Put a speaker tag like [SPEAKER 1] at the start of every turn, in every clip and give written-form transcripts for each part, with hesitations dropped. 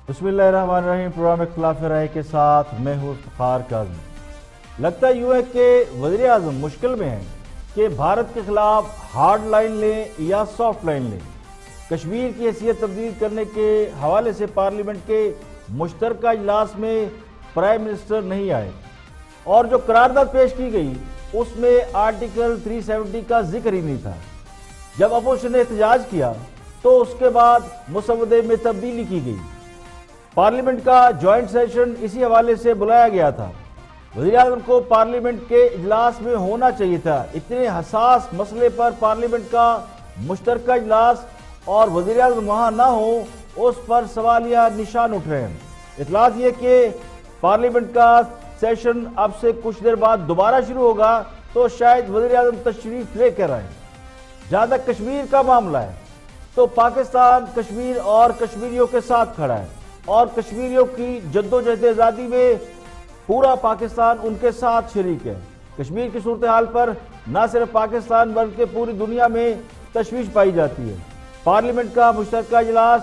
[SPEAKER 1] بسم اللہ الرحمن الرحیم۔ پروگرام اختلاف رائے کے ساتھ میں ہوں افتخار کاظمی۔ لگتا یوں ہے کہ وزیر اعظم مشکل میں ہیں کہ بھارت کے خلاف ہارڈ لائن لیں یا سافٹ لائن لیں۔ کشمیر کی حیثیت تبدیل کرنے کے حوالے سے پارلیمنٹ کے مشترکہ اجلاس میں پرائم منسٹر نہیں آئے، اور جو قرارداد پیش کی گئی اس میں آرٹیکل 370 کا ذکر ہی نہیں تھا۔ جب اپوزیشن نے احتجاج کیا تو اس کے بعد مسودے میں تبدیلی کی گئی۔ پارلیمنٹ کا جوائنٹ سیشن اسی حوالے سے بلایا گیا تھا۔ وزیر اعظم کو پارلیمنٹ کے اجلاس میں ہونا چاہیے تھا۔ اتنے حساس مسئلے پر پارلیمنٹ کا مشترکہ اجلاس اور وزیر اعظم وہاں نہ ہو، اس پر سوالیہ نشان اٹھ رہے ہیں۔ اطلاعات یہ کہ پارلیمنٹ کا سیشن اب سے کچھ دیر بعد دوبارہ شروع ہوگا تو شاید وزیر اعظم تشریف لے کر آئیں۔ جہاں تک کشمیر کا معاملہ ہے تو پاکستان کشمیر اور کشمیریوں کے ساتھ کھڑا ہے، اور کشمیریوں کی جدوجہد آزادی میں پورا پاکستان ان کے ساتھ شریک ہے۔ کشمیر کی صورتحال پر نہ صرف پاکستان بلکہ پوری دنیا میں تشویش پائی جاتی ہے۔ پارلیمنٹ کا مشترکہ اجلاس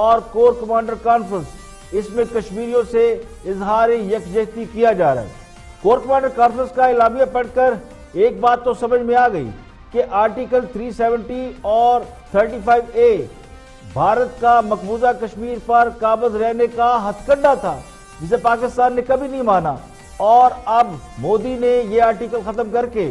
[SPEAKER 1] اور کور کمانڈر کانفرنس، اس میں کشمیریوں سے اظہار یکجہتی کیا جا رہا ہے۔ کور کمانڈر کانفرنس کا اعلامیہ پڑھ کر ایک بات تو سمجھ میں آ گئی کہ آرٹیکل 370 اور 35A بھارت کا مقبوضہ کشمیر پر قابض رہنے کا ہتھ کنڈا تھا، جسے پاکستان نے کبھی نہیں مانا، اور اب مودی نے یہ آرٹیکل ختم کر کے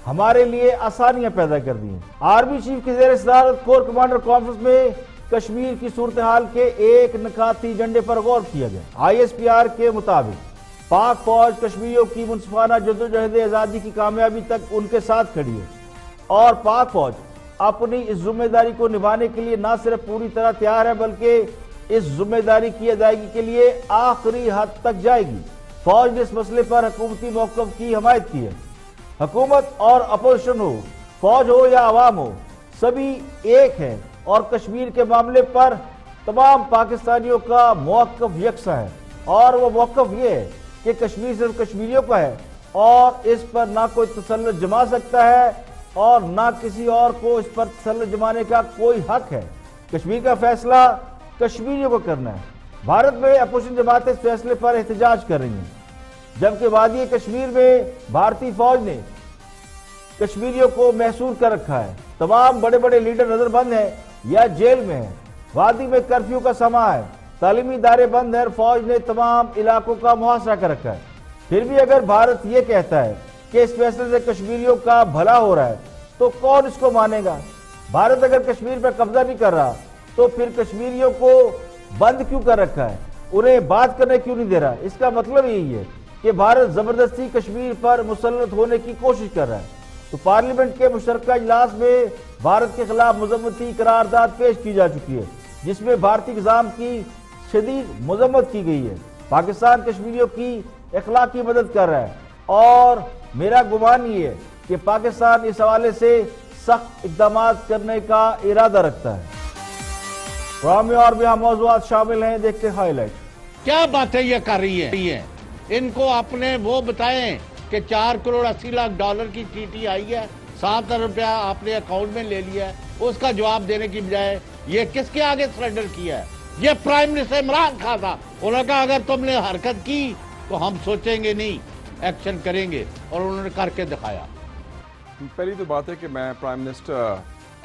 [SPEAKER 1] ہمارے لیے آسانیاں پیدا کر دی ہیں۔ آرمی چیف کی زیر صدارت کور کمانڈر کانفرنس میں کشمیر کی صورتحال کے ایک نکاتی ایجنڈے پر غور کیا گیا۔ ISPR کے مطابق پاک فوج کشمیریوں کی منصفانہ جدوجہد آزادی کی کامیابی تک ان کے ساتھ کھڑی ہے، اور پاک فوج اپنی اس ذمہ داری کو نبھانے کے لیے نہ صرف پوری طرح تیار ہے بلکہ اس ذمہ داری کی ادائیگی کے لیے آخری حد تک جائے گی۔ فوج نے اس مسئلے پر حکومتی موقف کی حمایت کی ہے۔ حکومت اور اپوزیشن ہو، فوج ہو یا عوام ہو، سبھی ایک ہیں، اور کشمیر کے معاملے پر تمام پاکستانیوں کا موقف یکساں ہے، اور وہ موقف یہ ہے کہ کشمیر صرف کشمیریوں کا ہے، اور اس پر نہ کوئی تسلط جما سکتا ہے اور نہ کسی اور کو اس پر تسلط جمانے کا کوئی حق ہے۔ کشمیر کا فیصلہ کشمیریوں کو کرنا ہے۔ بھارت میں اپوزیشن جماعتیں اس فیصلے پر احتجاج کر رہی ہیں، جبکہ وادی کشمیر میں بھارتی فوج نے کشمیریوں کو محصور کر رکھا ہے۔ تمام بڑے بڑے لیڈر نظر بند ہیں یا جیل میں ہیں۔ وادی میں کرفیو کا سما ہے، تعلیمی ادارے بند ہیں، اور فوج نے تمام علاقوں کا محاصرہ کر رکھا ہے۔ پھر بھی اگر بھارت یہ کہتا ہے کہ اس فیصلے سے کشمیریوں کا بھلا ہو رہا ہے تو کون اس کو مانے گا؟ بھارت اگر کشمیر پر قبضہ نہیں کر رہا تو پھر کشمیریوں کو بند کیوں کر رکھا ہے، انہیں بات کرنے کیوں نہیں دے رہا؟ اس کا مطلب یہی ہے کہ بھارت زبردستی کشمیر پر مسلط ہونے کی کوشش کر رہا ہے۔ تو پارلیمنٹ کے مشترکہ اجلاس میں بھارت کے خلاف مذمتی قرارداد پیش کی جا چکی ہے، جس میں بھارتی نظام کی شدید مذمت کی گئی ہے۔ پاکستان کشمیریوں کی اخلاقی مدد کر رہا ہے، اور میرا گمان یہ ہے کہ پاکستان اس حوالے سے سخت اقدامات کرنے کا ارادہ رکھتا ہے۔ پروگرام میں اور بھی اہم موضوعات شامل ہیں، دیکھتے ہائی لائٹ۔
[SPEAKER 2] کیا باتیں یہ کر رہی ہیں؟ ان کو اپنے وہ بتائیں کہ 4 کروڑ 80 لاکھ ڈالر کی ٹی آئی ہے، 7 ارب روپیہ آپ نے اکاؤنٹ میں لے لیا ہے، اس کا جواب دینے کی بجائے یہ کس کے آگے سرنڈر کیا ہے؟ یہ پرائم منسٹر عمران خان تھا، انہوں نے کہا اگر تم نے حرکت کی تو ہم سوچیں گے نہیں، ایکشن کریں گے، اور انہوں نے کر کے دکھایا۔
[SPEAKER 3] پہلی تو بات ہے کہ میں پرائم منسٹر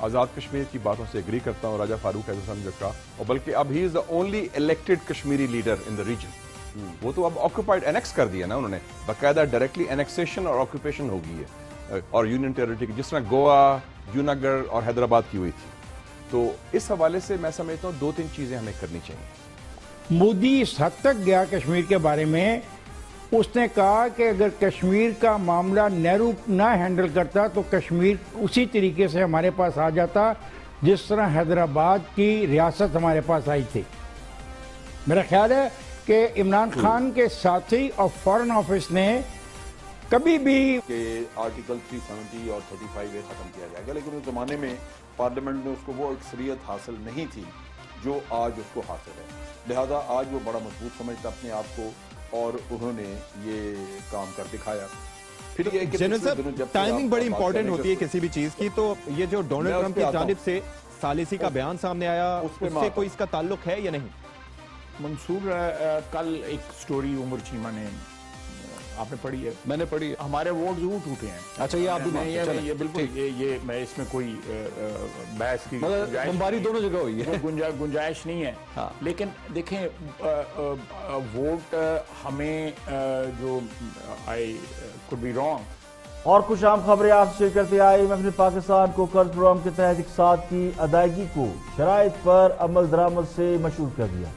[SPEAKER 3] آزاد کشمیر کی باتوں سے اگری کرتا ہوں، راجہ فاروق اعظم کا، اور بلکہ اب ہی is the only elected Kashmiri leader in the region. وہ تو اب آکوپائڈ انیکس کر دیا نا انہوں نے، باقاعدہ ڈائریکٹلی انیکسیشن اور آکوپیشن ہو گئی ہے، اور یونین ٹیریٹری کی، جس طرح گوا، جوناگڑھ اور حیدرآباد کی ہوئی تھی۔ تو اس حوالے سے میں سمجھتا ہوں 2-3 چیزیں ہمیں کرنی چاہیے۔
[SPEAKER 4] مودی اس حد تک گیا کشمیر کے بارے میں، اس نے کہا کہ اگر کشمیر کا معاملہ نہرو نہ ہینڈل کرتا تو کشمیر اسی طریقے سے ہمارے پاس آ جاتا جس طرح حیدرآباد کی ریاست ہمارے پاس آئی تھی۔ میرا خیال ہے کہ عمران خان کے ساتھی اور فارن آفس نے کبھی بھی
[SPEAKER 5] کہ آرٹیکل 370 اور 35A ختم کیا جائے گا، لیکن اس زمانے میں پارلیمنٹ میں اس کو وہ اکثریت حاصل نہیں تھی جو آج اس کو حاصل ہے، لہذا آج وہ بڑا مضبوط سمجھتا اپنے آپ کو، اور انہوں نے یہ کام کر دکھایا۔
[SPEAKER 6] پھر جنرل صاحب، ٹائمنگ بڑی امپورٹنٹ ہوتی ہے کسی بھی چیز کی، تو یہ جو ڈونلڈ ٹرمپ کی جانب سے ثالثی کا بیان سامنے آیا، اس سے کوئی اس کا تعلق ہے یا نہیں؟
[SPEAKER 7] منصور کل ایک سٹوری عمر چیمہ نے آپ نے پڑھی ہے؟
[SPEAKER 6] میں نے پڑھی ہے.
[SPEAKER 7] ہمارے ووٹ ضرور ٹوٹے ہیں.
[SPEAKER 6] اچھا یہ آپ بھی
[SPEAKER 7] یہ بالکل یہ میں اس میں کوئی بحث کی
[SPEAKER 6] بمباری دونوں جگہ ہوئی ہے,
[SPEAKER 7] گنجائش نہیں ہے. لیکن دیکھیں ووٹ ہمیں جو آئی could be wrong.
[SPEAKER 1] اور کچھ عام خبریں آپ سے شیئر کرتے آئے. IMF نے پاکستان کو قرض پروگرام کے تحت اقساط کی ادائیگی کو شرائط پر عمل درآمد سے مشروط کر دیا.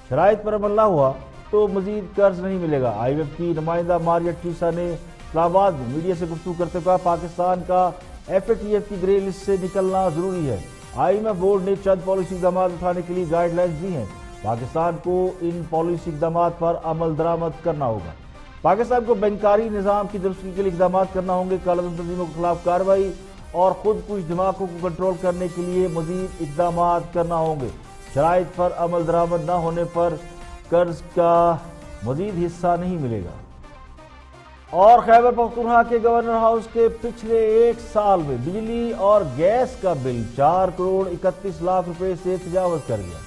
[SPEAKER 1] شرائط پر عمل نہ ہوا تو مزید قرض نہیں ملے گا. IMF کی نمائندہ ماریٹ ٹریسا نے اسلام آباد میں میڈیا سے گفتگو کرتے ہوئے کہا پاکستان کا FATF کی گرے لسٹ سے نکلنا ضروری ہے. IMF بورڈ نے چند پالیسی اقدامات اٹھانے کے لیے گائیڈ لائنز دی ہیں. پاکستان کو ان پالیسی اقدامات پر عمل درآمد کرنا ہوگا. پاکستان کو بینکاری نظام کی درستگی کے لیے اقدامات کرنا ہوں گے. کالہ دم تنظیموں کے خلاف کارروائی اور خود کش دھماکوں کو کنٹرول کرنے کے لیے مزید اقدامات کرنا ہوں گے. شرائط پر عمل درآمد نہ ہونے پر قرض کا مزید حصہ نہیں ملے گا. اور خیبر پختونخوا کے گورنر ہاؤس کے پچھلے ایک سال میں بجلی اور گیس کا بل 4 کروڑ 31 لاکھ روپے سے تجاوز کر گیا.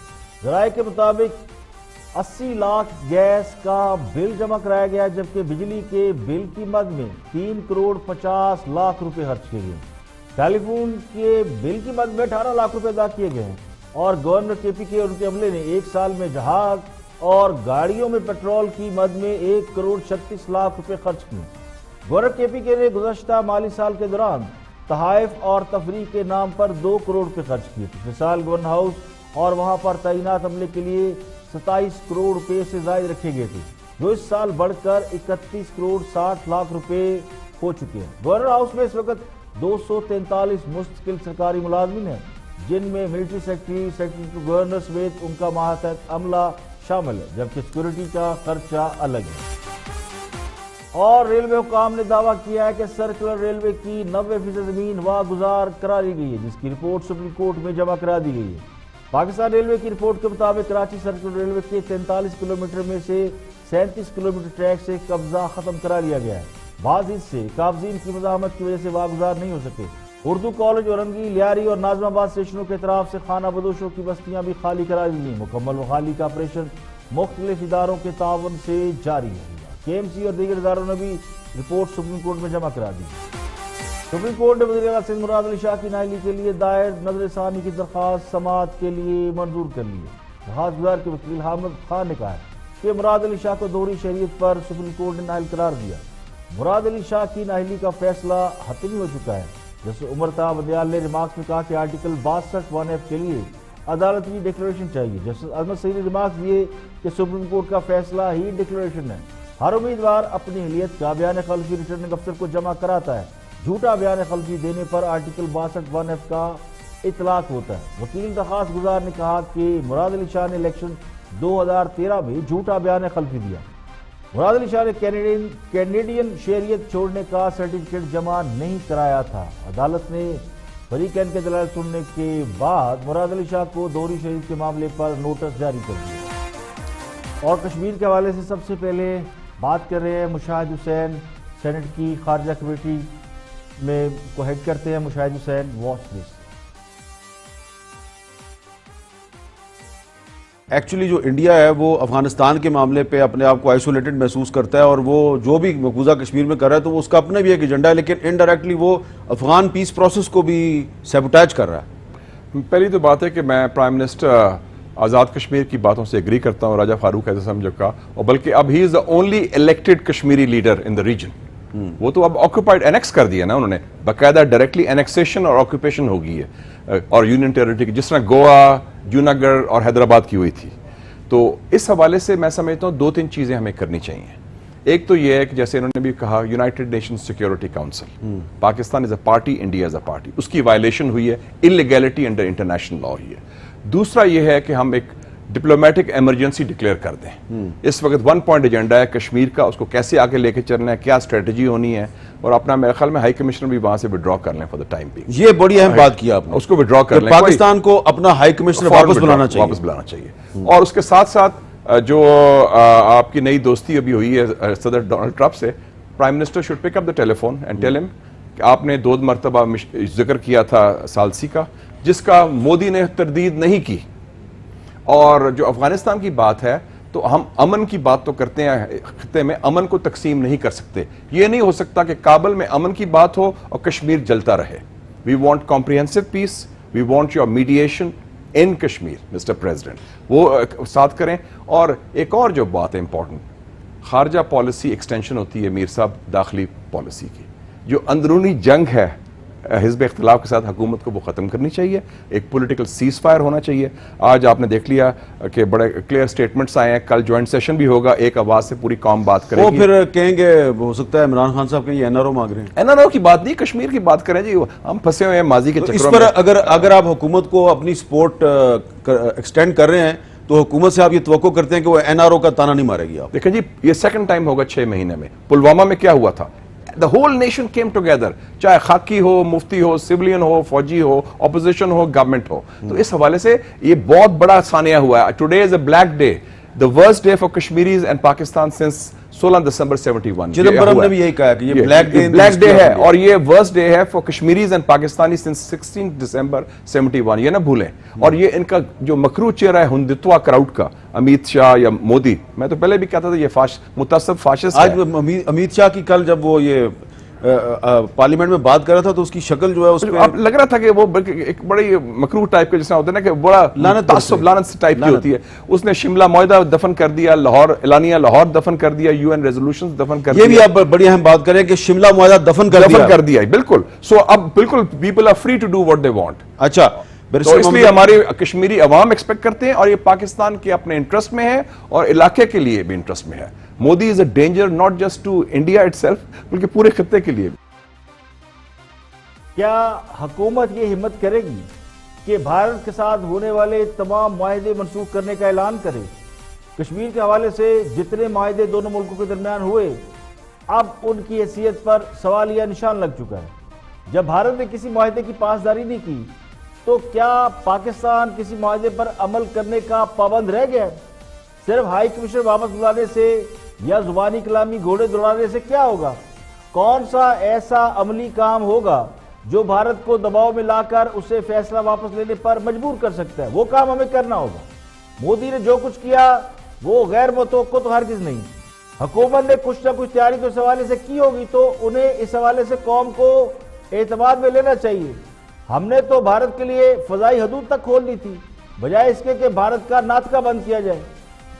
[SPEAKER 1] ذرائع کے مطابق 80 لاکھ گیس کا بل جمع کرایا گیا جبکہ بجلی کے بل کی مد میں 3 کروڑ 50 لاکھ روپے خرچ کیے گئے. ٹیلی فون کے بل کی مد میں 18 لاکھ روپے ادا کیے گئے ہیں. اور گورنر KPK اور ان کے عملے نے ایک سال میں جہاز اور گاڑیوں میں پیٹرول کی مد میں 1 کروڑ 36 لاکھ روپے خرچ کیے. گورنر KPK نے گزشتہ مالی سال کے دوران تحائف اور تفریح کے نام پر 2 کروڑ روپے خرچ کیے. پچھلے سال گورنر ہاؤس اور وہاں پر تعینات عملے کے لیے 27 کروڑ روپے سے زائد رکھے گئے تھے جو اس سال بڑھ کر 31 کروڑ 60 لاکھ روپے ہو چکے ہیں. گورنر ہاؤس میں اس وقت 243 مستقل سرکاری ملازمین ہیں جن میں ملٹری سیکرٹری ٹو گورنر سمیت ان کا ماتحت عملہ شامل ہے جبکہ سیکورٹی کا خرچہ الگ ہے. اور ریلوے حکام نے دعویٰ کیا ہے کہ سرکلر ریلوے کی 90% زمین واگزار کرا لی گئی ہے جس کی رپورٹ سپریم کورٹ میں جمع کرا دی گئی ہے. پاکستان ریلوے کی رپورٹ کے مطابق کراچی سرکلر ریلوے کے 43 کلومیٹر میں سے 37 کلومیٹر ٹریک سے قبضہ ختم کرا لیا گیا ہے. بعض حصے قابضین کی مزاحمت کی وجہ سے واگزار نہیں ہو سکے. اردو کالج اورنگی لیاری اور ناظم آباد اسٹیشنوں کے اطراف سے خانہ بدوشوں کی بستیاں بھی خالی کرا دی گئی. مکمل بحالی کا آپریشن مختلف اداروں کے تعاون سے جاری ہے. KMC اور دیگر اداروں نے بھی رپورٹ سپریم کورٹ میں جمع کرا دی. سپریم کورٹ نے وزیر اعلیٰ سندھ مراد علی شاہ کی نااہلی کے لیے دائر نظر ثانی کی درخواست سماعت کے لیے منظور کر لی ہے. درخواست گزار کے وکیل حامد خان نے کہا ہے کہ مراد علی شاہ کو دوہری شہریت پر سپریم کورٹ نے نااہل قرار دیا. مراد علی شاہ کی نااہلی کا فیصلہ حتمی ہو چکا ہے. جیسے عمر طاہر بندیال نے ریمارکس میں کہا کہ آرٹیکل 62(1)(f) کے لیے عدالتی ڈکلیریشن چاہیے. جسٹس عظمت سعید نے ریمارکس دیے کہ سپریم کورٹ کا فیصلہ ہی ڈکلیریشن ہے. ہر امیدوار اپنی اہلیت کا بیان خلفی ریٹرننگ افسر کو جمع کراتا ہے. جھوٹا بیان خلفی دینے پر آرٹیکل 62(1)(f) کا اطلاق ہوتا ہے. وکیل درخواست گزار نے کہا کہ مراد علی شاہ نے الیکشن 2013 میں جھوٹا بیان خلفی دیا. مراد علی شاہ نے کینیڈین شہریت چھوڑنے کا سرٹیفکیٹ جمع نہیں کرایا تھا. عدالت نے فریقین کے دلائل سننے کے بعد مراد علی شاہ کو دوہری شہریت کے معاملے پر نوٹس جاری کر دیا. اور کشمیر کے حوالے سے سب سے پہلے بات کر رہے ہیں مشاہد حسین سینٹ کی خارجہ کمیٹی میں کو ہیڈ کرتے ہیں. مشاہد حسین, واچ دس.
[SPEAKER 8] ایکچولی جو انڈیا ہے وہ افغانستان کے معاملے پہ اپنے آپ کو آئسولیٹڈ محسوس کرتا ہے اور وہ جو بھی مقبوضہ کشمیر میں کر رہا ہے تو وہ اس کا اپنا بھی ایک ایجنڈا ہے لیکن انڈائریکٹلی وہ افغان پیس پروسیس کو بھی سیبوٹیج کر رہا ہے.
[SPEAKER 3] پہلی تو بات ہے کہ میں پرائم منسٹر آزاد کشمیر کی باتوں سے اگری کرتا ہوں راجہ فاروق اعظم جب کا, اور بلکہ اب ہی is the only elected Kashmiri leader in the region. وہ تو اب آکوپائڈ اینیکس کر دیا نا انہوں نے, باقاعدہ ڈائریکٹلی اینیکسیشن اور آکوپیشن ہو گئی ہے اور یونین ٹیریٹری کی جس طرح گوا, جوناگڑھ اور حیدرآباد کی ہوئی تھی. تو اس حوالے سے میں سمجھتا ہوں 2-3 چیزیں ہمیں کرنی چاہیے. ایک تو یہ ہے کہ جیسے انہوں نے بھی کہا United Nation Security Council, Pakistan is a party, India is a party, اس کی وائلیشن ہوئی ہے, انلیگیلٹی انڈر انٹرنیشنل لا ہوئی ہے. دوسرا یہ ہے کہ ہم ایک ڈپلومیٹک ایمرجنسی ڈکلیئر کر دیں. اس وقت 1 پوائنٹ ایجنڈا ہے کشمیر کا, اس کو کیسے آگے لے کے چلنا ہے, کیا اسٹریٹجی ہونی ہے, اور اپنا میرے خیال میں ہائی کمشنر بھی وہاں سے وڈرا کر لیں فار دا ٹائم بینگ.
[SPEAKER 8] یہ بڑی اہم بات کی آپ نے,
[SPEAKER 3] اس کو وڈرا کر لیں,
[SPEAKER 8] پاکستان کو اپنا ہائی کمشنر واپس بلانا
[SPEAKER 3] چاہیے. اور اس کے ساتھ ساتھ جو آپ کی نئی دوستی ابھی ہوئی ہے صدر ڈونلڈ ٹرمپ سے, prime minister should pick up the telephone and tell him کہ آپ نے 2 مرتبہ ذکر کیا تھا ثالثی کا, جس کا مودی نے تردید نہیں کی. اور جو افغانستان کی بات ہے تو ہم امن کی بات تو کرتے ہیں، خطے میں امن کو تقسیم نہیں کر سکتے. یہ نہیں ہو سکتا کہ کابل میں امن کی بات ہو اور کشمیر جلتا رہے. We want comprehensive peace, we want your mediation in Kashmir mister president, وہ ساتھ کریں. اور ایک اور جو بات ہے امپورٹنٹ، خارجہ پالیسی ایکسٹینشن ہوتی ہے میر صاحب داخلی پالیسی کی. جو اندرونی جنگ ہے حزب اختلاف کے ساتھ حکومت کو وہ ختم کرنی چاہیے، ایک پولیٹیکل سیز فائر ہونا چاہیے. آج آپ نے دیکھ لیا کہ بڑے کلیئر سٹیٹمنٹس آئے ہیں، کل جوائنٹ سیشن بھی ہوگا، ایک آواز سے پوری قوم بات کرے گی.
[SPEAKER 8] وہ پھر کہیں گے ہو سکتا ہے عمران خان صاحب کہیں این آر او مانگ رہے ہیں.
[SPEAKER 3] این آر او کی بات نہیں، کشمیر کی بات کریں جی. ہم پھنسے ہوئے ہیں ماضی کے
[SPEAKER 8] اس
[SPEAKER 3] چکروں
[SPEAKER 8] پر
[SPEAKER 3] میں.
[SPEAKER 8] اگر آپ حکومت کو اپنی سپورٹ ایکسٹینڈ کر رہے ہیں تو حکومت سے آپ یہ توقع کرتے ہیں کہ وہ این آر او کا تانا نہیں مارے گی. آپ
[SPEAKER 3] دیکھیں جی، یہ سیکنڈ ٹائم ہوگا 6 مہینے میں. پلوامہ میں کیا ہوا تھا؟ The whole nation came together، چاہے خاکی ہو، مفتی ہو، سویلین ہو، فوجی ہو، اپوزیشن ہو، گورنمنٹ ہو. تو اس حوالے سے یہ بہت بڑا ثانیہ ہوا ہے. Today is a black day, the worst day for Kashmiris and Pakistan since 16 December 71.
[SPEAKER 8] Chidambaram نے بھی یہی کہا کہ یہ
[SPEAKER 3] بلیک ڈے ہے اور یہ ورسٹ ڈے ہے for Kashmiris and Pakistani since 16 December 71. یہ نہ بھولیں. اور یہ ان کا جو مکروہ چہرہ ہے ہندتوا کراؤڈ کا، امیت شاہ یا مودی، میں تو پہلے بھی کہتا تھا یہ متعصب فاشسٹ ہے.
[SPEAKER 8] آج امیت شاہ کی کل جب وہ یہ پارلیمنٹ میں بات کر رہا تھا تو اس کی شکل جو ہے اس پہ
[SPEAKER 3] اب لگ رہا تھا کہ وہ ایک بڑی مکروہ ٹائپ کا، جس طرح ہوتا ہے نا کہ بڑا تعصب لعنت ٹائپ کی ہوتی ہے. اس نے شملہ معاہدہ دفن کر دیا، لاہور اعلانیہ لاہور دفن کر دیا، UN ریزولوشنز دفن کر دیا.
[SPEAKER 8] یہ بھی آپ بڑی اہم بات کریں کہ شملہ معاہدہ دفن کر دیا.
[SPEAKER 3] بالکل. سو اب بالکل people are free to do what they want.
[SPEAKER 8] اچھا،
[SPEAKER 3] تو اس لیے ہماری کشمیری عوام ایکسپیکٹ کرتے ہیں، اور یہ پاکستان کے اپنے انٹرسٹ میں ہے اور علاقے کے لیے بھی انٹرسٹ میں ہے. Modi is a danger not just to India itself بلکہ پورے خطے کے لیے.
[SPEAKER 1] کیا حکومت یہ ہمت کرے گی کہ بھارت کے ساتھ ہونے والے تمام معاہدے منسوخ کرنے کا اعلان کرے؟ کشمیر کے حوالے سے جتنے معاہدے دونوں ملکوں کے درمیان ہوئے، اب ان کی حیثیت پر سوالیہ نشان لگ چکا ہے. جب بھارت نے کسی معاہدے کی پاسداری نہیں کی تو کیا پاکستان کسی معاہدے پر عمل کرنے کا پابند رہ گیا؟ صرف ہائی کمیشن واپس بلانے سے یا زبانی کلامی گھوڑے دوڑانے سے کیا ہوگا؟ کون سا ایسا عملی کام ہوگا جو بھارت کو دباؤ میں لا کر اسے فیصلہ واپس لینے پر مجبور کر سکتا ہے؟ وہ کام ہمیں کرنا ہوگا. مودی نے جو کچھ کیا وہ غیر متوقع تو ہرگز نہیں. حکومت نے کچھ نہ کچھ تیاری تو اس حوالے سے کی ہوگی، تو انہیں اس حوالے سے قوم کو اعتماد میں لینا چاہیے. ہم نے تو بھارت کے لیے فضائی حدود تک کھول دی تھی، بجائے اس کے کہ بھارت کا ناطقہ بند کیا جائے.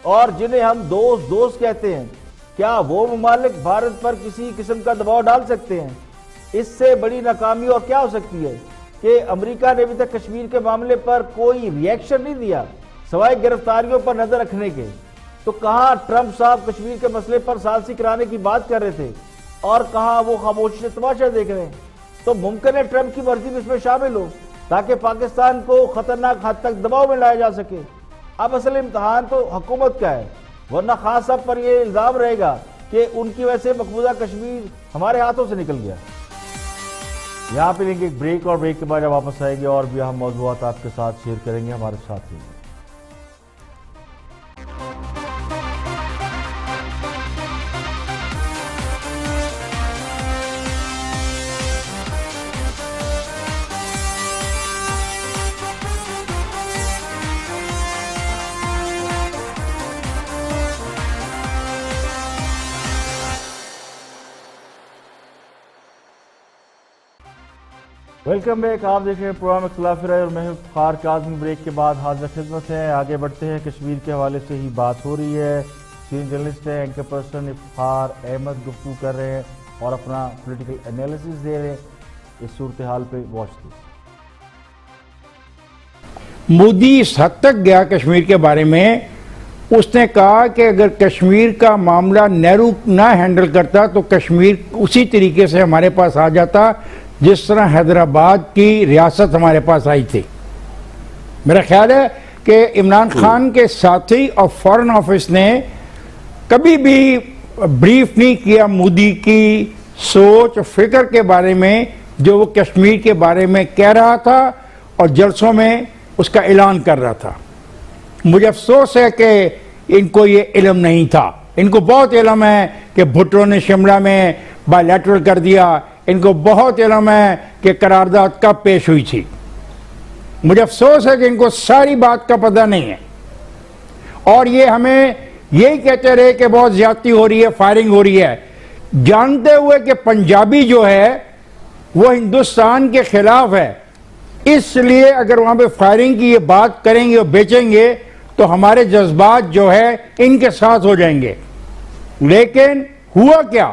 [SPEAKER 1] اور جنہیں ہم دوست کہتے ہیں، کیا وہ ممالک بھارت پر کسی قسم کا دباؤ ڈال سکتے ہیں؟ اس سے بڑی ناکامی اور کیا ہو سکتی ہے کہ امریکہ نے ابھی تک کشمیر کے معاملے پر کوئی ری ایکشن نہیں دیا سوائے گرفتاریوں پر نظر رکھنے کے. تو کہاں ٹرمپ صاحب کشمیر کے مسئلے پر ثالثی کرانے کی بات کر رہے تھے اور کہاں وہ خاموشی سے تماشا دیکھ رہے ہیں؟ تو ممکن ہے ٹرمپ کی مرضی بھی اس میں شامل ہو تاکہ پاکستان کو خطرناک حد تک دباؤ میں لایا جا سکے. اب اصل امتحان تو حکومت کا ہے، ورنہ خاص صاحب پر یہ الزام رہے گا کہ ان کی وجہ سے مقبوضہ کشمیر ہمارے ہاتھوں سے نکل گیا. یہاں پہ لیں گے ایک بریک، اور بریک کے بعد جب واپس آئیں گے اور بھی اہم موضوعات آپ کے ساتھ شیئر کریں گے. ہمارے ساتھ رہیں گے. Welcome back. آپ دیکھ رہے ہیں پروگرام اختلاف رائے اور میں افتخار کاظمی. بریک کے بعد حاضر خدمت ہیں. آگے بڑھتے ہیں. کشمیر کے حوالے سے ہی بات ہو رہی ہے. سینئر جرنلسٹ ہیں، اینکر پرسن افتخار احمد گفتگو کر رہے ہیں اور اپنا پولیٹیکل انالیسس دے رہے ہیں اس صورتحال پہ. Watch this.
[SPEAKER 4] مودی اس حد تک گیا کشمیر کے بارے میں، اس نے کہا کہ اگر کشمیر کا معاملہ نہرو نہ ہینڈل کرتا تو کشمیر اسی طریقے سے ہمارے پاس آ جاتا جس طرح حیدرآباد کی ریاست ہمارے پاس آئی تھی. میرا خیال ہے کہ عمران خان کے ساتھی اور فارن آفس نے کبھی بھی بریف نہیں کیا مودی کی سوچ و فکر کے بارے میں جو وہ کشمیر کے بارے میں کہہ رہا تھا اور جلسوں میں اس کا اعلان کر رہا تھا. مجھے افسوس ہے کہ ان کو یہ علم نہیں تھا. ان کو بہت علم ہے کہ بھٹو نے شملہ میں بائی لیٹرل کر دیا. ان کو بہت علم ہے کہ قرارداد کب پیش ہوئی تھی. مجھے افسوس ہے کہ ان کو ساری بات کا پتہ نہیں ہے. اور یہ ہمیں یہی کہتے رہے کہ بہت زیادتی ہو رہی ہے، فائرنگ ہو رہی ہے، جانتے ہوئے کہ پنجابی جو ہے وہ ہندوستان کے خلاف ہے، اس لیے اگر وہاں پہ فائرنگ کی یہ بات کریں گے اور بیچیں گے تو ہمارے جذبات جو ہے ان کے ساتھ ہو جائیں گے۔ لیکن ہوا کیا؟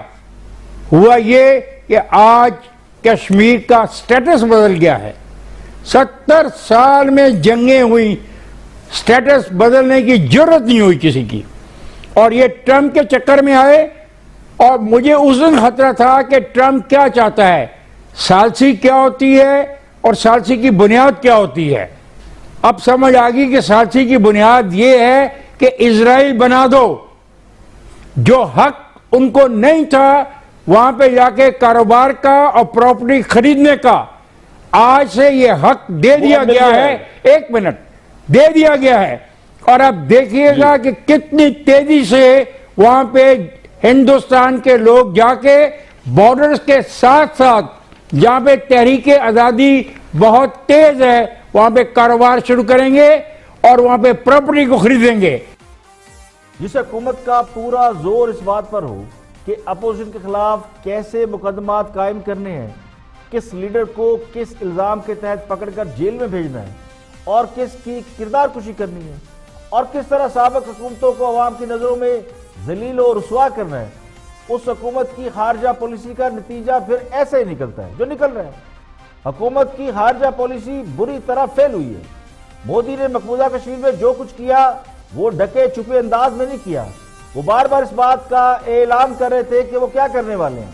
[SPEAKER 4] ہوا یہ کہ آج کشمیر کا سٹیٹس بدل گیا ہے۔ 70 سال میں جنگیں ہوئی، سٹیٹس بدلنے کی ضرورت نہیں ہوئی کسی کی، اور یہ ٹرمپ کے چکر میں آئے۔ اور مجھے اس دن خطرہ تھا کہ ٹرمپ کیا چاہتا ہے، ثالثی کیا ہوتی ہے اور ثالثی کی بنیاد کیا ہوتی ہے۔ اب سمجھ آ گئی کہ ثالثی کی بنیاد یہ ہے کہ اسرائیل بنا دو، جو حق ان کو نہیں تھا وہاں پہ جا کے کاروبار کا اور پراپرٹی خریدنے کا، آج سے یہ حق دے دیا گیا ہے۔ ایک منٹ، دے دیا گیا ہے، اور اب دیکھیے گا کہ کتنی تیزی سے وہاں پہ ہندوستان کے لوگ جا کے بارڈرز کے ساتھ ساتھ جہاں پہ تحریک آزادی بہت تیز ہے وہاں پہ کاروبار شروع کریں گے اور وہاں پہ پراپرٹی کو خریدیں گے۔
[SPEAKER 1] جس حکومت کا پورا زور اس بات پر ہو کہ اپوزیشن کے خلاف کیسے مقدمات قائم کرنے ہیں، کس لیڈر کو کس الزام کے تحت پکڑ کر جیل میں بھیجنا ہے، اور کس کی کردار کشی کرنی ہے، اور کس طرح سابق حکومتوں کو عوام کی نظروں میں ذلیل و رسوا کرنا ہے، اس حکومت کی خارجہ پالیسی کا نتیجہ پھر ایسے ہی نکلتا ہے جو نکل رہا ہے۔ حکومت کی خارجہ پالیسی بری طرح فیل ہوئی ہے۔ مودی نے مقبوضہ کشمیر میں جو کچھ کیا وہ ڈھکے چھپے انداز میں نہیں کیا، وہ بار بار اس بات کا اعلان کر رہے تھے کہ وہ کیا کرنے والے ہیں۔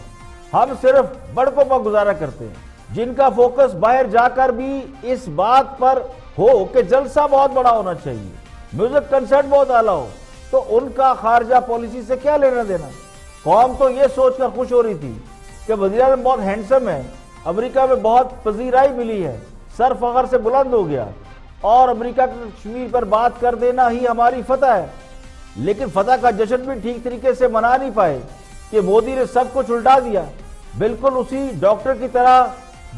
[SPEAKER 1] ہم صرف بڑکوں پر گزارا کرتے ہیں، جن کا فوکس باہر جا کر بھی اس بات پر ہو کہ جلسہ بہت بڑا ہونا چاہیے، میوزک کنسرٹ بہت اعلیٰ ہو، تو ان کا خارجہ پالیسی سے کیا لینا دینا۔ قوم تو یہ سوچ کر خوش ہو رہی تھی کہ وزیر اعظم بہت ہینڈسم ہے، امریکہ میں بہت پذیرائی ملی ہے، سر فخر سے بلند ہو گیا، اور امریکہ کے کشمیر پر بات کر دینا ہی ہماری فتح ہے۔ لیکن فتح کا جشن بھی ٹھیک طریقے سے منا نہیں پائے کہ مودی نے سب کچھ الٹا دیا، بالکل اسی ڈاکٹر کی طرح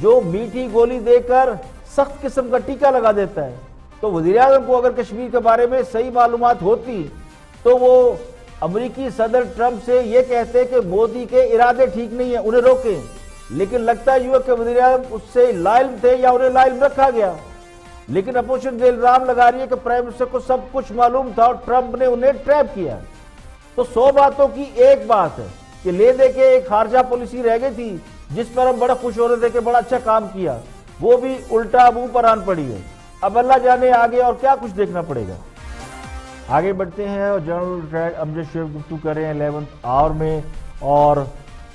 [SPEAKER 1] جو میٹھی گولی دے کر سخت قسم کا ٹیکہ لگا دیتا ہے۔ تو وزیر اعظم کو اگر کشمیر کے بارے میں صحیح معلومات ہوتی تو وہ امریکی صدر ٹرمپ سے یہ کہتے کہ مودی کے ارادے ٹھیک نہیں ہیں، انہیں روکیں، لیکن لگتا ہے کہ وزیر اعظم اس سے لا علم تھے یا انہیں لا علم رکھا گیا۔ لیکن اپوزیشن یہ الزام لگا رہی ہے کہ پرائم منسٹر کو سب کچھ معلوم تھا اور ٹرمپ نے انہیں ٹریپ کیا۔ تو 100 باتوں کی ایک بات ہے کہ لے دے کے ایک خارجہ پالیسی رہ گئی تھی جس پر ہم بڑا خوش ہو رہے تھے کہ بڑا اچھا کام کیا، وہ بھی الٹا منہ پر آن پڑی ہے۔ اب اللہ جانے آگے اور کیا کچھ دیکھنا پڑے گا۔ آگے بڑھتے ہیں اور جنرل ریٹائرڈ امجد شیخ گفتگو کر رہے ہیں 11th آور میں، اور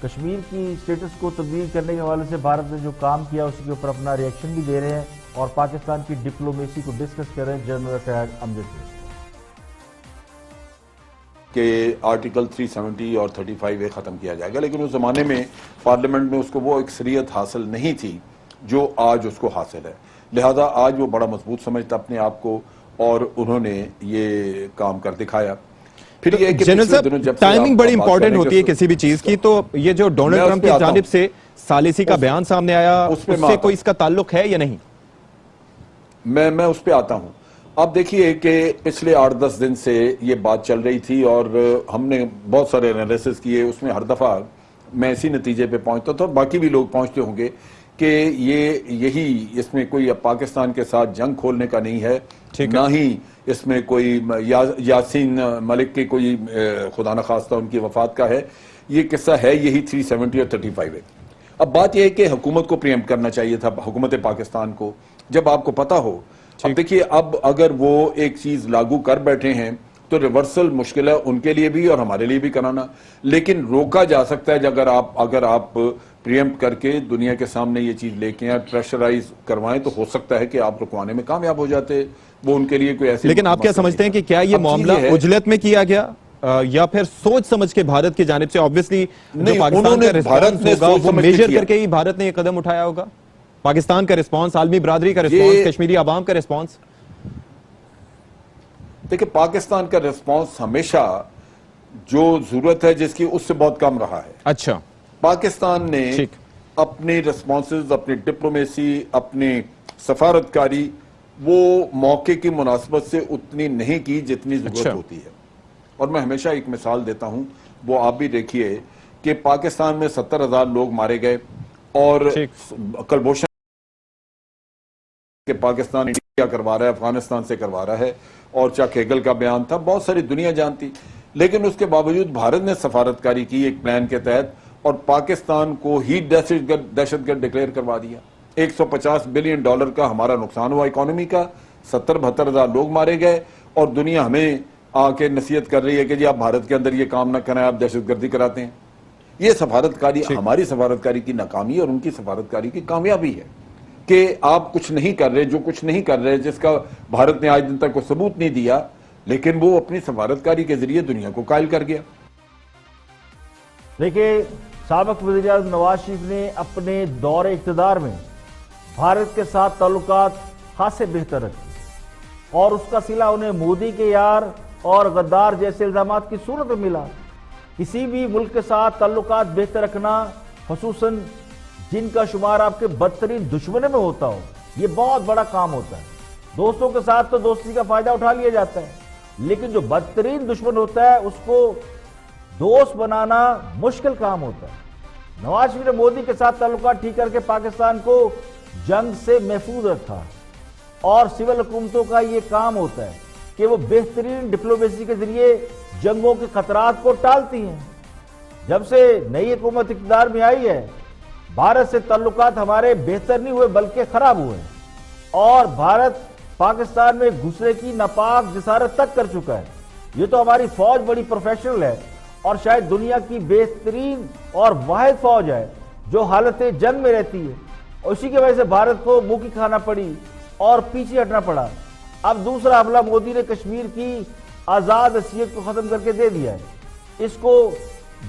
[SPEAKER 1] کشمیر کی سٹیٹس کو تبدیل کرنے کے حوالے سے بھارت نے جو کام کیا اس کے اوپر اپنا ریئیکشن بھی دے رہے ہیں اور پاکستان کی ڈپلومیسی کو ڈسکس کر رہے ہیں جنرل ریٹائرڈ امجد شیخ۔
[SPEAKER 5] کہ آرٹیکل 370 اور 35A ختم کیا جائے گا، لیکن اس زمانے میں پارلیمنٹ میں اس کو وہ اکثریت حاصل نہیں تھی جو آج اس کو حاصل ہے، لہذا آج وہ بڑا مضبوط سمجھتا اپنے آپ کو، اور انہوں نے یہ کام کر دکھایا۔ پھر یہ کہ
[SPEAKER 6] جنرل صاحب ٹائمنگ بڑی امپورٹنٹ ہوتی ہے کسی بھی چیز کی، تو یہ جو ڈونلڈ ٹرمپ کی جانب سے ثالثی کا بیان سامنے آیا اس سے کوئی اس کا تعلق ہے یا نہیں؟
[SPEAKER 5] میں اس پہ آتا ہوں۔ اب دیکھیے کہ پچھلے 8-10 دن سے یہ بات چل رہی تھی اور ہم نے بہت سارے انالیسس کیے، اس میں ہر دفعہ میں اسی نتیجے پہ پہنچتا تھا اور باقی بھی لوگ پہنچتے ہوں گے کہ یہی اس میں کوئی پاکستان کے ساتھ جنگ کھولنے کا نہیں ہے، نہ ہی اس میں کوئی یاسین ملک کے کوئی خدا نخواستہ ان کی وفات کا ہے، یہ قصہ ہے یہی 370 اور 35A۔ اب بات یہ ہے کہ حکومت کو پریمپٹ کرنا چاہیے تھا، حکومت پاکستان کو، جب آپ کو پتہ ہو۔ اب دیکھیے اب اگر وہ ایک چیز لاگو کر بیٹھے ہیں تو ریورسل مشکل ہے ان کے لیے بھی اور ہمارے لیے بھی کرانا، لیکن روکا جا سکتا ہے اگر آپ پریمپٹ کر کے دنیا کے سامنے یہ چیز لے کے پریشرائز کروائیں تو ہو سکتا ہے کہ آپ رکوانے میں کامیاب ہو جاتے، وہ ان کے لیے کوئی ایسی۔
[SPEAKER 6] لیکن آپ کیا سمجھتے ہیں کہ کیا یہ معاملہ عجلت میں کیا گیا یا پھر سوچ سمجھ کے بھارت کی جانب سے؟ اوبویسلی جو پاکستان کا ریسپانس ہوگا وہ میجر کر کے ہی بھارت نے یہ قدم اٹھایا ہوگا، پاکستان کا ریسپانس، عالمی برادری کا ریسپانس، کشمیری عوام کا ریسپانس۔
[SPEAKER 5] دیکھیں پاکستان کا ریسپانس ہمیشہ جو ضرورت ہے جس کی اس سے بہت کم رہا ہے۔
[SPEAKER 6] اچھا،
[SPEAKER 5] پاکستان نے اپنے ریسپانسز، اپنی ڈپلومیسی، اپنی سفارتکاری وہ موقع کی مناسبت سے اتنی نہیں کی جتنی ضرورت ہوتی ہے. اور میں ہمیشہ ایک مثال دیتا ہوں, وہ آپ بھی دیکھیے کہ پاکستان میں 70,000 لوگ مارے گئے, اور کلبھوشن کہ پاکستان انڈیا کروا رہا ہے, افغانستان سے کروا رہا ہے, اور چک ہیگل کا بیان تھا, بہت ساری دنیا جانتی, لیکن اس کے باوجود بھارت نے سفارتکاری کی ایک پلان کے تحت, اور پاکستان کو ہی دہشت گرد ڈکلیئر کروا دیا. $150 بلین کا ہمارا نقصان ہوا اکانومی کا, 70-72 لوگ مارے گئے, اور دنیا ہمیں آ کے نصیحت کر رہی ہے کہ جی آپ بھارت کے اندر یہ کام نہ کریں, آپ دہشت گردی کراتے ہیں. یہ سفارتکاری ہماری سفارتکاری کی ناکامی اور ان کی سفارتکاری کی کامیابی ہے کہ آپ کچھ نہیں کر رہے, جو کچھ نہیں کر رہے, جس کا بھارت نے آج دن تک کوئی ثبوت نہیں دیا, لیکن وہ اپنی سفارتکاری کے ذریعے دنیا کو قائل کر گیا.
[SPEAKER 1] دیکھیں, سابق وزیر اعظم نواز شریف نے اپنے دور اقتدار میں بھارت کے ساتھ تعلقات خاصے بہتر رکھے, اور اس کا صلہ انہیں مودی کے یار اور غدار جیسے الزامات کی صورت میں ملا. کسی بھی ملک کے ساتھ تعلقات بہتر رکھنا, خصوصاً جن کا شمار آپ کے بدترین دشمنوں میں ہوتا ہو, یہ بہت بڑا کام ہوتا ہے. دوستوں کے ساتھ تو دوستی کا فائدہ اٹھا لیا جاتا ہے, لیکن جو بدترین دشمن ہوتا ہے اس کو دوست بنانا مشکل کام ہوتا ہے. نواز شریف نے مودی کے ساتھ تعلقات ٹھیک کر کے پاکستان کو جنگ سے محفوظ رکھا, اور سول حکومتوں کا یہ کام ہوتا ہے کہ وہ بہترین ڈپلومیسی کے ذریعے جنگوں کے خطرات کو ٹالتی ہیں. جب سے نئی حکومت اقتدار میں آئی ہے, بھارت سے تعلقات ہمارے بہتر نہیں ہوئے بلکہ خراب ہوئے, اور بھارت پاکستان میں گھسنے کی ناپاک جسارت تک کر چکا ہے. یہ تو ہماری فوج بڑی پروفیشنل ہے, اور شاید دنیا کی بہترین اور واحد فوج ہے جو حالت جنگ میں رہتی ہے, اور اسی کی وجہ سے بھارت کو منہ کی کھانا پڑی اور پیچھے ہٹنا پڑا. اب دوسرا حملہ مودی نے کشمیر کی آزاد حیثیت کو ختم کر کے دے دیا ہے. اس کو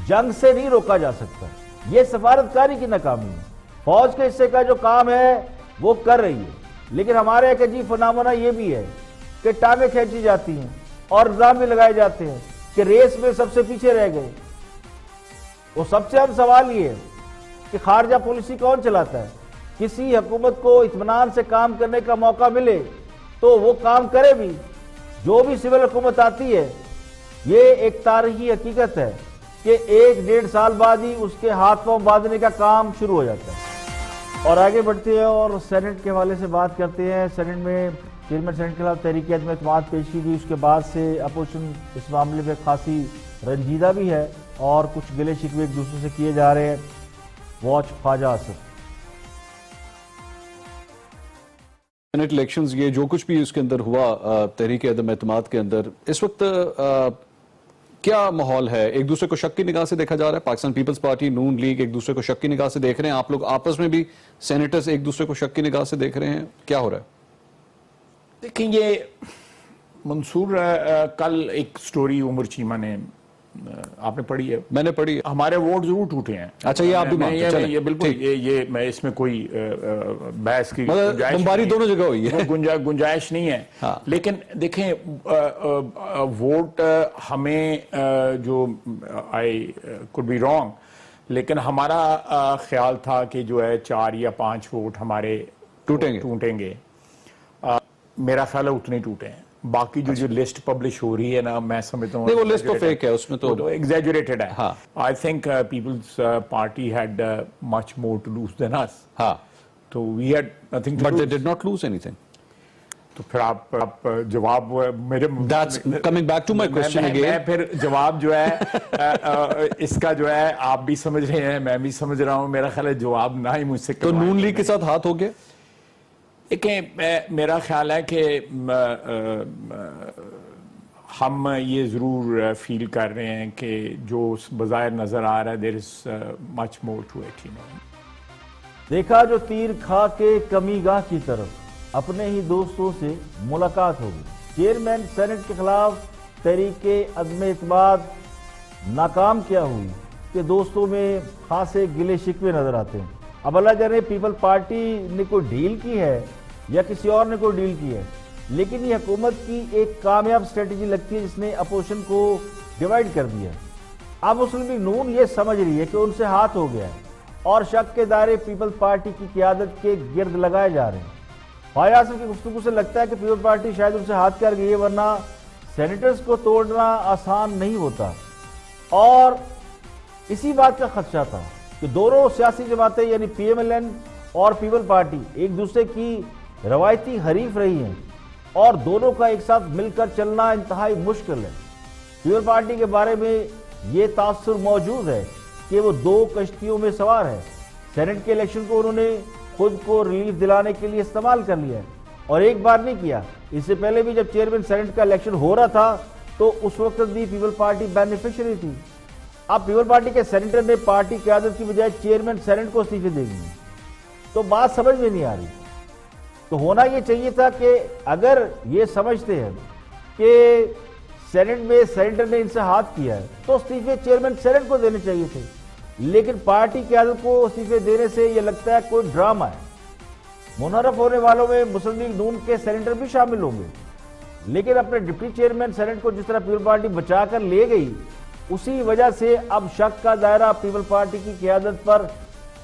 [SPEAKER 1] جنگ سے نہیں روکا جا سکتا. یہ سفارتکاری کی ناکامی ہے. فوج کے حصے کا جو کام ہے وہ کر رہی ہے, لیکن ہمارے ایک عجیب فنامنا یہ بھی ہے کہ ٹانگیں کھینچی جاتی ہیں اور الزام بھی لگائے جاتے ہیں کہ ریس میں سب سے پیچھے رہ گئے. وہ سب سے اہم سوال یہ ہے کہ خارجہ پالیسی کون چلاتا ہے. کسی حکومت کو اطمینان سے کام کرنے کا موقع ملے تو وہ کام کرے بھی. جو بھی سول حکومت آتی ہے, یہ ایک تاریخی حقیقت ہے کہ 1-1.5 سال بعد ہی اس کے ہاتھ پاؤں باندھنے کا کام شروع ہو جاتا ہے. اور آگے بڑھتے ہیں اور سینٹ کے حوالے سے بات کرتے ہیں. سینٹ میں چیئرمین سینٹ کے خلاف تحریک عدم اعتماد پیش کی گئی, اس کے بعد سے اپوزیشن اس معاملے میں خاصی رنجیدہ بھی ہے, اور کچھ گلے شکوے ایک دوسرے سے کیے جا رہے ہیں. واچ خواجہ آصف.
[SPEAKER 9] سینٹ الیکشنز, یہ جو کچھ بھی اس کے اندر ہوا تحریک عدم اعتماد کے اندر, اس وقت کیا ماحول ہے؟ ایک دوسرے کو شک کی نگاہ سے دیکھا جا رہا ہے. پاکستان پیپلز پارٹی, نون لیگ ایک دوسرے کو شک کی نگاہ سے دیکھ رہے ہیں. آپ لوگ آپس میں بھی سینیٹرز ایک دوسرے کو شک کی نگاہ سے دیکھ رہے ہیں. کیا ہو رہا ہے؟
[SPEAKER 7] دیکھیں, یہ منصور, کل ایک سٹوری عمر چیمہ نے, آپ نے پڑھی ہے؟
[SPEAKER 9] میں نے پڑھی.
[SPEAKER 7] ہمارے ووٹ ضرور ٹوٹے ہیں.
[SPEAKER 9] اچھا, یہ آپ بھی مانتے ہیں؟
[SPEAKER 7] یہ بالکل, یہ میں اس میں کوئی بحث کی
[SPEAKER 9] بمباری دونوں جگہ ہوئی ہے,
[SPEAKER 7] گنجائش نہیں ہے. لیکن دیکھیں, ووٹ ہمیں جو آئی could be wrong, لیکن ہمارا خیال تھا کہ جو ہے 4 یا 5 ووٹ ہمارے ٹوٹیں گے. میرا خیال ہے اتنے ٹوٹے ہیں. باقی جو لسٹ پبلش ہو رہی ہے نا, میں سمجھتا ہوں
[SPEAKER 9] وہ لسٹ تو فیک ہے, اس میں تو
[SPEAKER 7] ایگزیجریٹڈ ہے. I think Peoples Party had much more to lose than us. تو we had nothing,
[SPEAKER 9] but they did not lose anything.
[SPEAKER 7] تو پھر آپ جواب میرے,
[SPEAKER 9] That's coming back to my question again.
[SPEAKER 7] میں پھر جواب جو ہے اس کا جو ہے آپ بھی سمجھ رہے ہیں, میں بھی سمجھ رہا ہوں, میرا خیال ہے جواب نہ ہی مجھ سے.
[SPEAKER 9] تو نون لیگ کے ساتھ ہاتھ ہو گئے.
[SPEAKER 7] دیکھیں, میرا خیال ہے کہ ہم یہ ضرور فیل کر رہے ہیں کہ جو بظاہر نظر آ رہا ہے, there is much more to it, you know.
[SPEAKER 1] دیکھا جو تیر کھا کے کمی گاہ کی طرف اپنے ہی دوستوں سے ملاقات ہوگی. چیئرمین سینٹ کے خلاف تحریک عدم اعتماد ناکام کیا ہوئی کہ دوستوں میں خاصے گلے شکوے نظر آتے ہیں. اب اللہ جانے پیپل پارٹی نے کوئی ڈیل کی ہے یا کسی اور نے کوئی ڈیل کی ہے, لیکن یہ حکومت کی ایک کامیاب اسٹریٹجی لگتی ہے جس نے اپوزیشن کو ڈیوائیڈ کر دیا. اب مسلم لیگ نون یہ سمجھ رہی ہے کہ ان سے ہاتھ ہو گیا ہے, اور شک کے دائرے پیپل پارٹی کی قیادت کے گرد لگائے جا رہے ہیں, خواجہ آصف کی گفتگو سے لگتا ہے کہ پیپلز پارٹی شاید ان سے ہاتھ کر گئی ہے، ورنہ سینیٹرز کو توڑنا آسان نہیں ہوتا، اور اسی بات کا خدشہ تھا کہ دونوں سیاسی جماعتیں یعنی پی ایم ایل این اور پیپلز پارٹی ایک دوسرے کی روایتی حریف رہی ہیں، اور دونوں کا ایک ساتھ مل کر چلنا انتہائی مشکل ہے۔ پیپلز پارٹی کے بارے میں یہ تاثر موجود ہے کہ وہ دو کشتیوں میں سوار ہے۔ سینٹ کے الیکشن کو انہوں نے خود کو ریلیف دلانے کے لیے استعمال کر لیا ہے، اور ایک بار نہیں کیا، اس سے پہلے بھی جب چیئرمین سینٹ کا الیکشن ہو رہا تھا تو اس وقت بھی پیپلز پارٹی بینیفیشری تھی۔ اب پیپلز پارٹی کے سینیٹر نے پارٹی قیادت کی بجائے چیئرمین سینٹ کو استعفے دے دی، تو بات سمجھ میں نہیں آ رہی۔ تو ہونا یہ چاہیے تھا کہ اگر یہ سمجھتے ہیں کہ سینٹ میں سینیٹر نے ان سے ہاتھ کیا ہے تو استعفے چیئرمین سینٹ کو دینے چاہیے تھے، لیکن پارٹی قیادت کو استعفے دینے سے یہ لگتا ہے کوئی ڈرامہ ہے۔ منحرف ہونے والوں میں مسلم لیگ نون کے سینیٹر بھی شامل ہوں گے، لیکن اپنے ڈپٹی چیئرمین سینٹ کو جس طرح پیپلز پارٹی بچا کر لے گئی، اسی وجہ سے اب شک کا دائرہ پیپلز پارٹی کی قیادت پر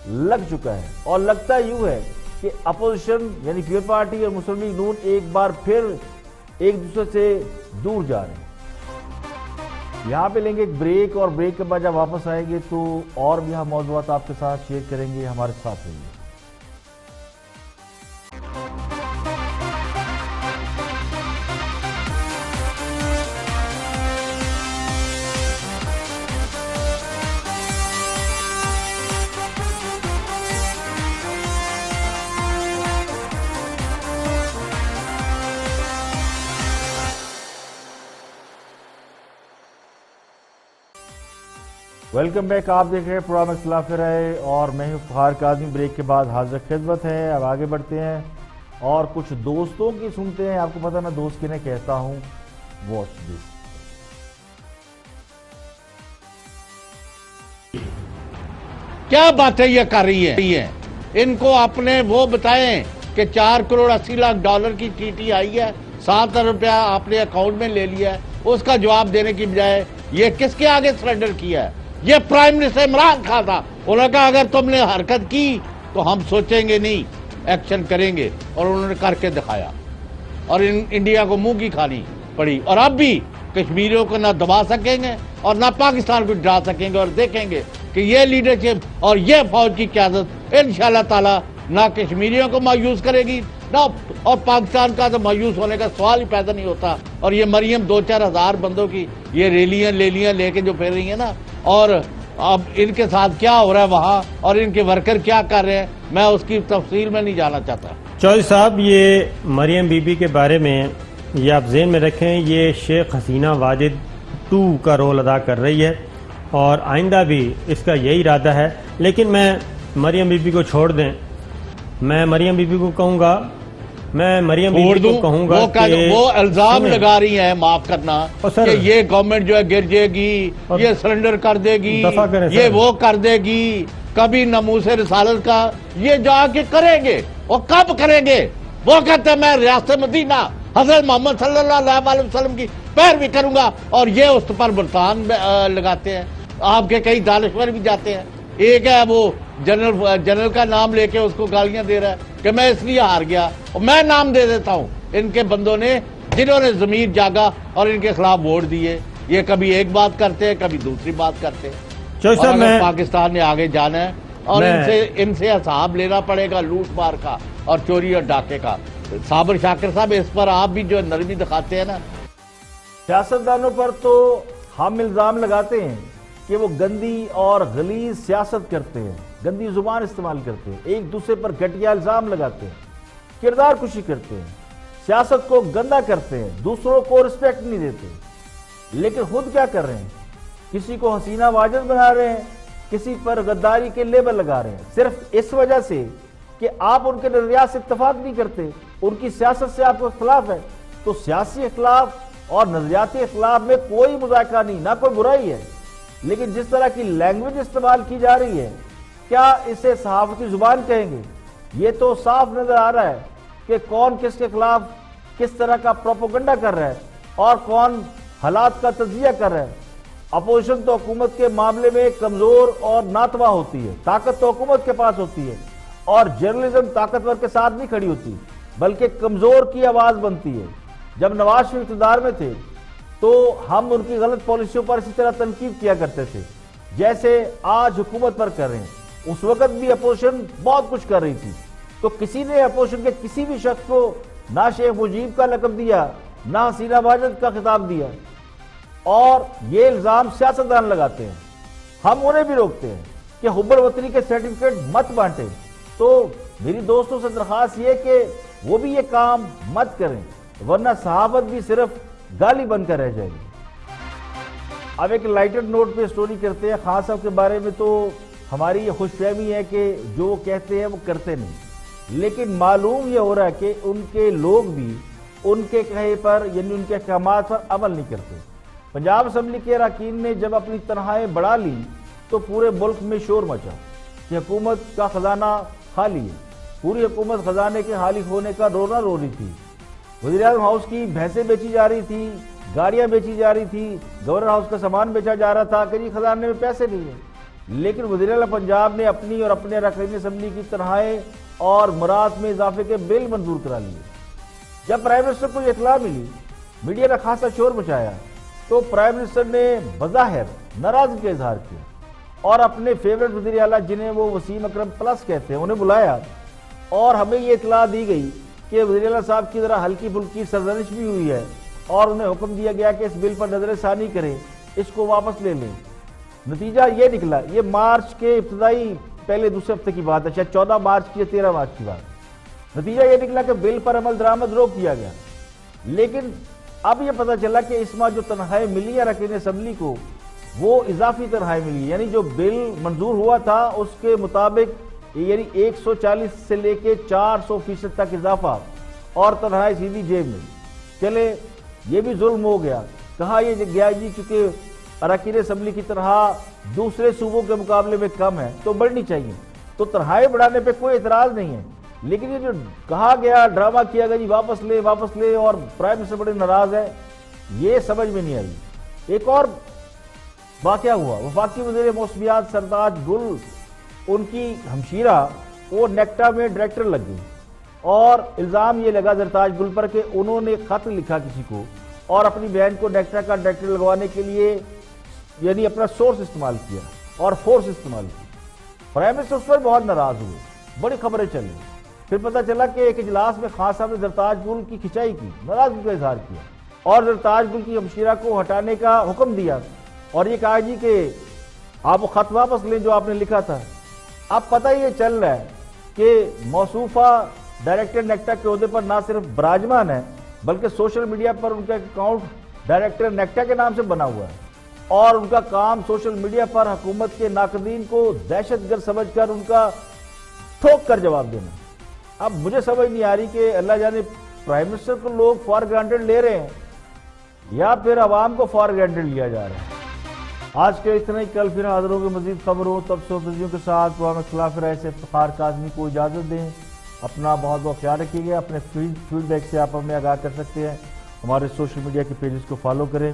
[SPEAKER 1] لگ چکا ہے، اور لگتا یوں ہے کہ اپوزیشن یعنی پیپلز پارٹی اور مسلم لیگ نون ایک بار پھر ایک دوسرے سے دور جا رہے ہیں۔ یہاں پہ لیں گے ایک بریک، اور بریک کے بعد جب واپس آئیں گے تو اور بھی ہم موضوعات آپ کے ساتھ شیئر کریں گے، ہمارے ساتھ رہیے۔ ویلکم بیک، آپ دیکھ رہے ہیں پروگرام اختلاف رائے، اور میں ہوں افتخار کاظمی۔ بریک کے بعد حاضر خدمت ہے، اب آگے بڑھتے ہیں اور کچھ دوستوں کی سنتے ہیں۔ آپ کو پتہ میں دوست کنہیں کہتا ہوں، واچ دس۔
[SPEAKER 2] کیا باتیں یہ کر رہی ہیں؟ ان کو اپنے وہ بتائیں کہ 4 کروڑ 80 لاکھ ڈالر کی ٹی ٹی آئی ہے، 7 ارب روپیہ آپ نے اکاؤنٹ میں لے لیا ہے، اس کا جواب دینے کی بجائے یہ کس کے آگے سرنڈر کیا ہے؟ یہ پرائم منسٹر عمران خان تھا۔ انہوں نے کہا اگر تم نے حرکت کی تو ہم سوچیں گے نہیں، ایکشن کریں گے، اور انہوں نے کر کے دکھایا، اور انڈیا کو منہ کی کھانی پڑی، اور اب بھی کشمیریوں کو نہ دبا سکیں گے اور نہ پاکستان کو ڈرا سکیں گے، اور دیکھیں گے کہ یہ لیڈرشپ اور یہ فوج کی قیادت انشاءاللہ تعالی نہ کشمیریوں کو مایوس کرے گی، نہ اور پاکستان کا تو مایوس ہونے کا سوال ہی پیدا نہیں ہوتا۔ اور یہ مریم 2-4 ہزار بندوں کی یہ ریلیاں لے کے جو پھیر رہی ہیں نا، اور اب ان کے ساتھ کیا ہو رہا ہے وہاں، اور ان کے ورکر کیا کر رہے ہیں، میں اس کی تفصیل میں نہیں جانا چاہتا۔
[SPEAKER 10] چودھری صاحب، یہ مریم بی بی کے بارے میں یہ آپ ذہن میں رکھیں، یہ شیخ حسینہ واجد 2 کا رول ادا کر رہی ہے، اور آئندہ بھی اس کا یہی ارادہ ہے۔ لیکن میں مریم بی بی کو چھوڑ دیں، میں مریم بی بی کو کہوں گا
[SPEAKER 2] وہ الزام لگا رہی ہیں، معاف کرنا، کہ یہ گورنمنٹ جو ہے گر جائے گی، یہ سرنڈر کر دے گی، یہ وہ کر دے گی، کبھی ناموس رسالت کا یہ جا کے کریں گے، اور کب کریں گے؟ وہ کہتے ہیں میں ریاست مدینہ حضرت محمد صلی اللہ علیہ وسلم کی پیروی کروں گا، اور یہ اس پر بہتان لگاتے ہیں۔ آپ کے کئی دانشور بھی جاتے ہیں، ایک ہے وہ جنرل کا نام لے کے اس کو گالیاں دے رہا ہے کہ میں اس لیے ہار گیا، اور میں نام دے دیتا ہوں ان کے بندوں نے جنہوں نے ضمیر جاگا اور ان کے خلاف ووٹ دیے۔ یہ کبھی ایک بات کرتے ہیں، کبھی دوسری بات کرتے ہیں، اور اگر پاکستان نے آگے جانا ہے اور ان سے حساب لینا پڑے گا لوٹ مار کا اور چوری اور ڈاکے کا۔ صابر شاکر صاحب، اس پر آپ بھی جو نرمی دکھاتے ہیں نا۔
[SPEAKER 1] سیاستدانوں پر تو ہم الزام لگاتے ہیں کہ وہ گندی اور غلیظ سیاست کرتے ہیں، گندی زبان استعمال کرتے ہیں، ایک دوسرے پر گھٹیا الزام لگاتے ہیں، کردار کشی کرتے ہیں، سیاست کو گندا کرتے ہیں، دوسروں کو رسپیکٹ نہیں دیتے، لیکن خود کیا کر رہے ہیں؟ کسی کو حسینہ واجد بنا رہے ہیں، کسی پر غداری کے لیبل لگا رہے ہیں، صرف اس وجہ سے کہ آپ ان کے نظریات سے اتفاق نہیں کرتے، ان کی سیاست سے آپ کو اختلاف ہے۔ تو سیاسی اختلاف اور نظریاتی اختلاف میں کوئی مذاکرہ نہیں، نہ کوئی برائی ہے، لیکن جس طرح کی لینگویج استعمال کی جا رہی ہے، کیا اسے صحافتی زبان کہیں گے؟ یہ تو صاف نظر آ رہا ہے کہ کون کس کے خلاف کس طرح کا پروپیگنڈا کر رہا ہے اور کون حالات کا تجزیہ کر رہا ہے۔ اپوزیشن تو حکومت کے معاملے میں کمزور اور ناتواں ہوتی ہے، طاقت تو حکومت کے پاس ہوتی ہے، اور جرنلزم طاقتور کے ساتھ نہیں کھڑی ہوتی۔ بلکہ کمزور کی آواز بنتی ہے۔ جب نواز شریف اقتدار میں تھے تو ہم ان کی غلط پالیسیوں پر اسی طرح تنقید کیا کرتے تھے جیسے آج حکومت پر کر رہے ہیں۔ اس وقت بھی اپوزیشن بہت کچھ کر رہی تھی، تو کسی نے اپوزیشن کے کسی بھی شخص کو نہ شیخ مجیب کا لقب دیا، نہ حسینہ واجد کا خطاب دیا، اور یہ الزام سیاستدان لگاتے ہیں۔ ہم انہیں بھی روکتے ہیں کہ حب الوطنی کے سرٹیفکیٹ مت بانٹیں۔ تو میری دوستوں سے درخواست یہ کہ وہ بھی یہ کام مت کریں، ورنہ صحافت بھی صرف گالی بن کر رہ جائے گی۔ اب ایک لائٹر نوٹ پہ سٹوری کرتے ہیں خان صاحب کے بارے میں۔ تو ہماری یہ خوش فہمی ہے کہ جو وہ کہتے ہیں وہ کرتے نہیں، لیکن معلوم یہ ہو رہا ہے کہ ان کے لوگ بھی ان کے کہے پر یعنی ان کے احکامات پر عمل نہیں کرتے۔ پنجاب اسمبلی کے اراکین نے جب اپنی تنخواہیں بڑھا لی تو پورے ملک میں شور مچا کہ حکومت کا خزانہ خالی ہے۔ پوری حکومت خزانے کے خالی ہونے کا رونا رو رہی تھی۔ وزیر اعظم ہاؤس کی بھینسیں بیچی جا رہی تھی، گاڑیاں بیچی جا رہی تھی، گورنر ہاؤس کا سامان بیچا جا رہا تھا کہ جی خزانے میں پیسے نہیں ہیں۔ لیکن وزیر اعلیٰ پنجاب نے اپنی اور اپنے اراکین اسمبلی کی تنخواہیں اور مراد میں اضافے کے بل منظور کرا لیے۔ جب پرائم منسٹر کو یہ اطلاع ملی، میڈیا نے خاصا شور مچایا، تو پرائم منسٹر نے بظاہر ناراضگی کا اظہار کیا اور اپنے فیورٹ وزیر اعلیٰ جنہیں وہ وسیم اکرم پلس کہتے ہیں انہیں بلایا، اور ہمیں یہ اطلاع دی گئی کہ وزیر اعلیٰ صاحب کی ذرا ہلکی پھلکی سرزنش بھی ہوئی ہے، اور انہیں حکم دیا گیا کہ اس بل پر نظر ثانی کریں، اس کو واپس لے لیں۔ نتیجہ یہ نکلا، یہ مارچ کے ابتدائی پہلے دوسرے ہفتے کی بات ہے، شاید 14 مارچ کی یا 13 مارچ کی بات۔ نتیجہ یہ نکلا کہ بل پر عمل درآمد روک دیا گیا۔ لیکن اب یہ پتہ چلا کہ اس ماہ جو تنخواہیں ملی اراکین اسمبلی کو وہ اضافی تنخواہیں ملی، یعنی جو بل منظور ہوا تھا اس کے مطابق یعنی 140 سے لے کے 400% تک اضافہ، اور تنخواہیں سیدھی جیب میں۔ چلے یہ بھی ظلم ہو گیا، کہا یہ گیا جی چونکہ اراکین اسمبلی کی تنخواہ دوسرے صوبوں کے مقابلے میں کم ہے تو بڑھنی چاہیے، تو تنخواہیں بڑھانے پہ کوئی اعتراض نہیں ہے۔ لیکن یہ جو کہا گیا، ڈرامہ کیا گیا جی واپس لے، اور پرائم منسٹر بڑے ناراض ہے، یہ سمجھ میں نہیں آئی۔ ایک اور واقعہ ہوا، وفاقی وزیر موسمیات سرتاج گل، ان کی ہمشیرہ وہ نیکٹا میں ڈائریکٹر لگ گئی، اور الزام یہ لگا سرتاج گل پر کہ انہوں نے خط لکھا کسی کو اور اپنی بہن کو نیکٹا کا ڈائریکٹر لگوانے کے لیے یعنی اپنا سورس استعمال کیا اور فورس استعمال کی۔ پرائم منسٹر اس پر بہت ناراض ہوئے، بڑی خبریں چلی۔ پھر پتہ چلا کہ ایک اجلاس میں خان صاحب نے سرتاج گل کی کھچائی کی، ناراضگی کا اظہار کیا، اور سرتاج گل کی ہمشیرہ کو ہٹانے کا حکم دیا، اور یہ کہا جی کہ آپ وہ خط واپس لیں جو آپ نے لکھا تھا۔ اب پتہ یہ چل رہا ہے کہ موصوفہ ڈائریکٹر نیکٹا کے عہدے پر نہ صرف براجمان ہے بلکہ سوشل میڈیا پر ان کا اکاؤنٹ ڈائریکٹر نیکٹا کے نام سے بنا ہوا ہے، اور ان کا کام سوشل میڈیا پر حکومت کے ناقدین کو دہشت گرد سمجھ کر ان کا ٹھوک کر جواب دینا۔ اب مجھے سمجھ نہیں آ رہی کہ اللہ جانے پرائم منسٹر کو لوگ فار گرانٹڈ لے رہے ہیں یا پھر عوام کو فار گرانٹڈ لیا جا رہا ہے۔ آج کے اتنا ہی، کل پھر حاضر ہوگے مزید خبروں تبصروں کے ساتھ۔ پروگرام خلاف رائے سے افتخار کاظمی کو اجازت دیں۔ اپنا بہت بہت خیال رکھیے گا۔ اپنے فیڈ بیک سے آپ ہمیں آگاہ کر سکتے ہیں، ہمارے سوشل میڈیا کے پیجز کو فالو کریں۔